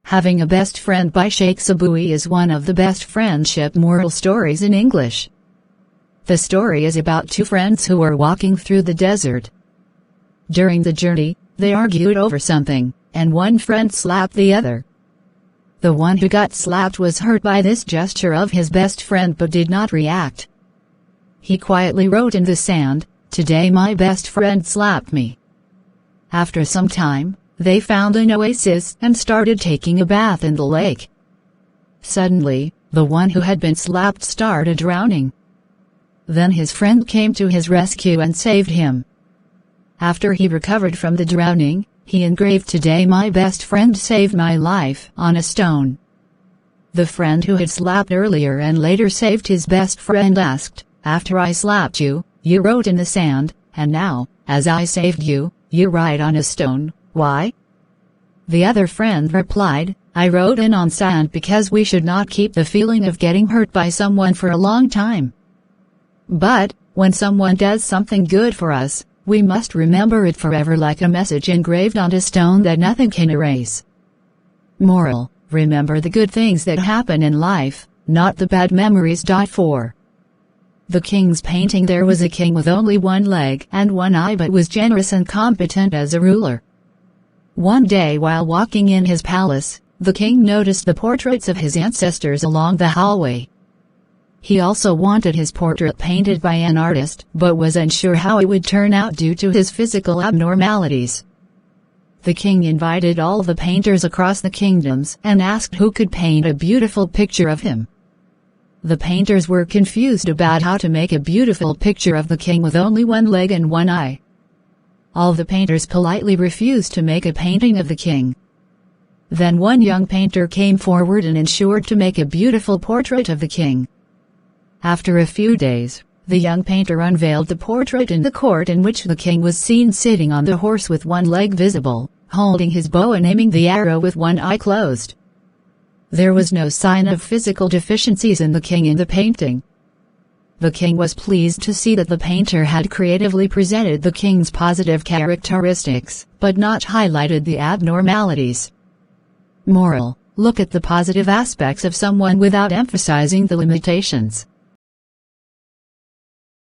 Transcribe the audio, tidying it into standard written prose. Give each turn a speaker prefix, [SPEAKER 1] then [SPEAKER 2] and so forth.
[SPEAKER 1] Having a Best Friend by Sheikh Sabui is one of the best friendship moral stories in English. The story is about two friends who were walking through the desert. During the journey, they argued over something, and one friend slapped the other. The one who got slapped was hurt by this gesture of his best friend but did not react. He quietly wrote in the sand, "Today my best friend slapped me." After some time, they found an oasis and started taking a bath in the lake. Suddenly, the one who had been slapped started drowning. Then his friend came to his rescue and saved him. After he recovered from the drowning, he engraved "Today my best friend saved my life" on a stone. The friend who had slapped earlier and later saved his best friend asked, "After I slapped you, you wrote in the sand, and now, as I saved you, you write on a stone. Why?" The other friend replied, "I wrote in on sand because we should not keep the feeling of getting hurt by someone for a long time. But, when someone does something good for us, we must remember it forever like a message engraved on a stone that nothing can erase." Moral: remember the good things that happen in life, not the bad memories. 4. The King's Painting. There was a king with only one leg and one eye but was generous and competent as a ruler. One day while walking in his palace, the king noticed the portraits of his ancestors along the hallway. He also wanted his portrait painted by an artist, but was unsure how it would turn out due to his physical abnormalities. The king invited all the painters across the kingdoms and asked who could paint a beautiful picture of him. The painters were confused about how to make a beautiful picture of the king with only one leg and one eye. All the painters politely refused to make a painting of the king. Then one young painter came forward and ensured to make a beautiful portrait of the king. After a few days, the young painter unveiled the portrait in the court in which the king was seen sitting on the horse with one leg visible, holding his bow and aiming the arrow with one eye closed. There was no sign of physical deficiencies in the king in the painting. The king was pleased to see that the painter had creatively presented the king's positive characteristics, but not highlighted the abnormalities. Moral: look at the positive aspects of someone without emphasizing the limitations.